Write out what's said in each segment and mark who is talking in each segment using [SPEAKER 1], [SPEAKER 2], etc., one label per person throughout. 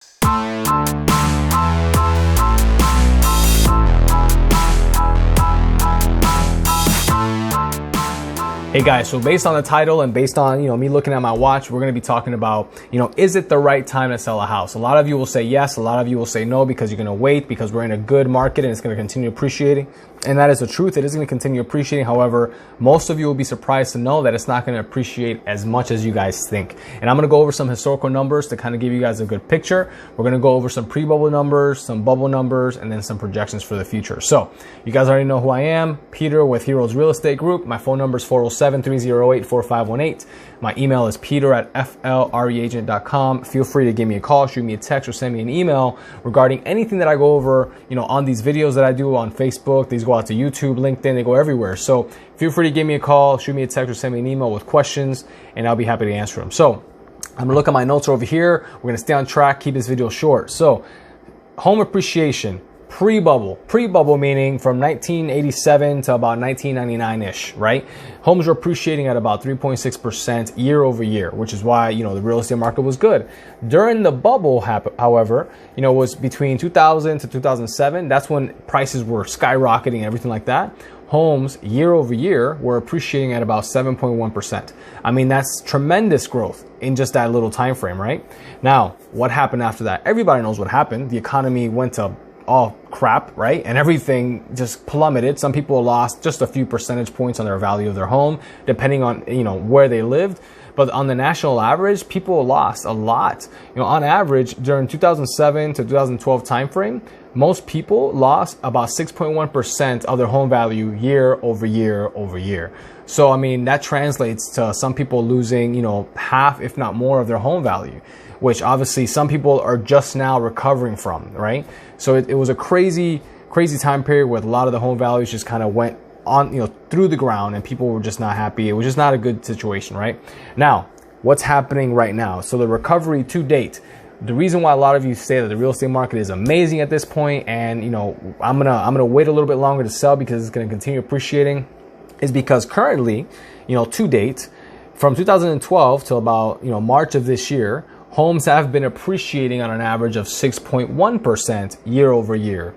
[SPEAKER 1] Hey guys, so based on the title and based on, me looking at my watch, we're going to be talking about, is it the right time to sell a house? A lot of you will say yes. A lot of you will say no because you're going to wait because we're in a good market and it's going to continue appreciating. And that is the truth. It is going to continue appreciating. However, most of you will be surprised to know that it's not going to appreciate as much as you guys think. And I'm going to go over some historical numbers to kind of give you guys a good picture. We're going to go over some pre-bubble numbers, some bubble numbers, and then some projections for the future. So you guys already know who I am, Peter with Heroes Real Estate Group. My phone number is 407-308-4518. My email is peter@flreagent.com. Feel free to give me a call, shoot me a text, or send me an email regarding anything that I go over, on these videos that I do on Facebook. These go out to YouTube, LinkedIn, they go everywhere. So feel free to give me a call, shoot me a text, or send me an email with questions, and I'll be happy to answer them. So I'm gonna look at my notes over here. We're gonna stay on track, keep this video short. So home appreciation. Pre-bubble meaning from 1987 to about 1999-ish, right? Homes were appreciating at about 3.6% year over year, which is why, the real estate market was good. During the bubble, however, was between 2000 to 2007. That's when prices were skyrocketing and everything like that. Homes year over year were appreciating at about 7.1%. I mean, that's tremendous growth in just that little time frame, right? Now, what happened after that? Everybody knows what happened. The economy went to all crap, right? And everything just plummeted. Some people lost just a few percentage points on their value of their home, depending on, where they lived. But on the national average, people lost a lot. On average, during 2007 to 2012 timeframe, most people lost about 6.1% of their home value year over year over year. So, I mean, that translates to some people losing, half, if not more, of their home value, which obviously some people are just now recovering from, right? So it was a crazy time period where a lot of the home values just kind of went on, through the ground, and people were just not happy. It was just not a good situation, right? Now, what's happening right now? So the recovery to date, the reason why a lot of you say that the real estate market is amazing at this point, and I'm gonna wait a little bit longer to sell because it's gonna continue appreciating, is because currently, to date, from 2012 till about March of this year, homes have been appreciating on an average of 6.1% year over year.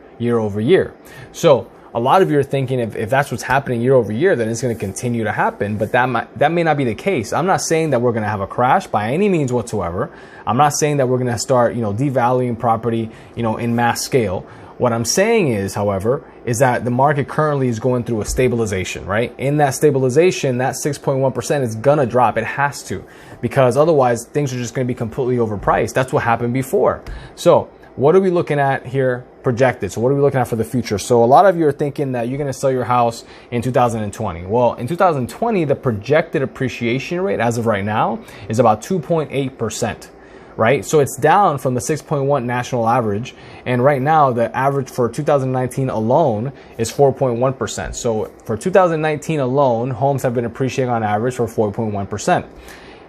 [SPEAKER 1] So a lot of you are thinking if that's what's happening year over year, then it's going to continue to happen. But that may not be the case. I'm not saying that we're going to have a crash by any means whatsoever. I'm not saying that we're going to start, devaluing property, in mass scale. What I'm saying is, however, is that the market currently is going through a stabilization, right? In that stabilization, that 6.1% is gonna drop. It has to, because otherwise things are just gonna be completely overpriced. That's what happened before. So what are we looking at here projected? So what are we looking at for the future? So a lot of you are thinking that you're gonna sell your house in 2020. Well, in 2020, the projected appreciation rate as of right now is about 2.8%. Right? So it's down from the 6.1 national average. And right now, the average for 2019 alone is 4.1%. So for 2019 alone, homes have been appreciating on average for 4.1%.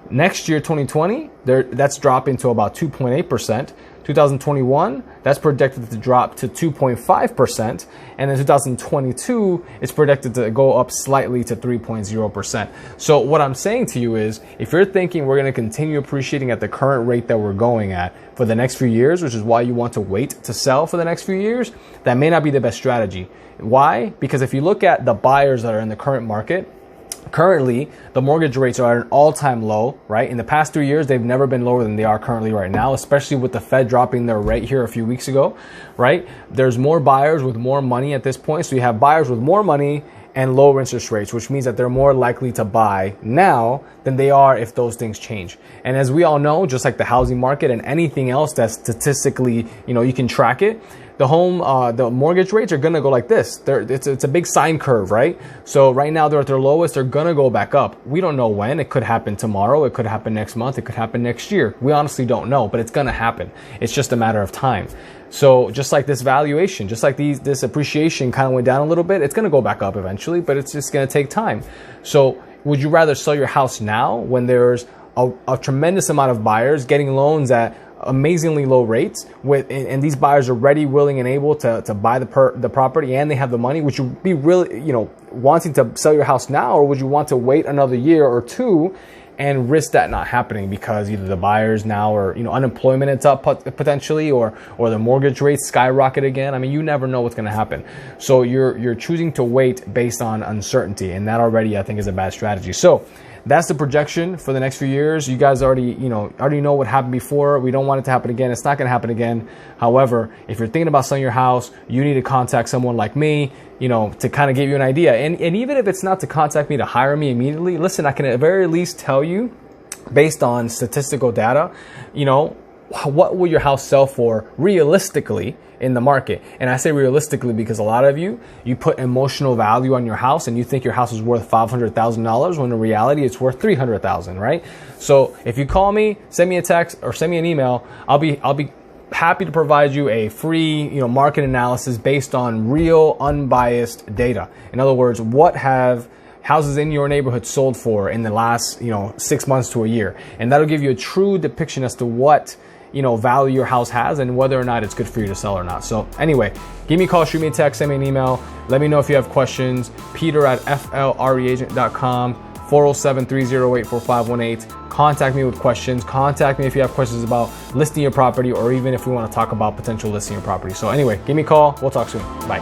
[SPEAKER 1] Next year, 2020, that's dropping to about 2.8%. 2021, that's projected to drop to 2.5%. And in 2022, it's projected to go up slightly to 3.0%. So what I'm saying to you is, if you're thinking we're going to continue appreciating at the current rate that we're going at for the next few years, which is why you want to wait to sell for the next few years, that may not be the best strategy. Why? Because if you look at the buyers that are in the current market, currently, the mortgage rates are at an all-time low, right? In the past 3 years, they've never been lower than they are currently right now, especially with the Fed dropping their rate here a few weeks ago, right? There's more buyers with more money at this point. So you have buyers with more money and lower interest rates, which means that they're more likely to buy now than they are if those things change. And as we all know, just like the housing market and anything else that statistically, you can track it, the mortgage rates are going to go like this. It's a big sine curve, right? So right now they're at their lowest. They're going to go back up. We don't know when. It could happen tomorrow. It could happen next month. It could happen next year. We honestly don't know, but it's going to happen. It's just a matter of time. So just like this valuation, just like this appreciation kind of went down a little bit, it's going to go back up eventually, but it's just going to take time. So would you rather sell your house now when there's a tremendous amount of buyers getting loans at amazingly low rates and these buyers are ready, willing, and able to buy the property, and they have the money? Would you be really, wanting to sell your house now, or would you want to wait another year or two and risk that not happening because either the buyers now or unemployment is up potentially, or the mortgage rates skyrocket again. I mean, you never know what's going to happen. So you're choosing to wait based on uncertainty, and that already I think is a bad strategy. So that's the projection for the next few years. You guys already know what happened before. We don't want it to happen again. It's not going to happen again. However, if you're thinking about selling your house, you need to contact someone like me, to kind of give you an idea. And even if it's not to contact me to hire me immediately, listen, I can at the very least tell you, based on statistical data, what will your house sell for realistically in the market? And I say realistically because a lot of you put emotional value on your house and you think your house is worth $500,000 when in reality it's worth $300,000, right? So if you call me, send me a text or send me an email, I'll be happy to provide you a free, market analysis based on real unbiased data. In other words, what have houses in your neighborhood sold for in the last, 6 months to a year? And that'll give you a true depiction as to what value your house has and whether or not it's good for you to sell or not. So anyway, give me a call, shoot me a text, send me an email. Let me know if you have questions. Peter@flreagent.com, 407-308-4518. Contact me with questions. Contact me if you have questions about listing your property or even if we want to talk about potential listing your property. So anyway, give me a call. We'll talk soon. Bye.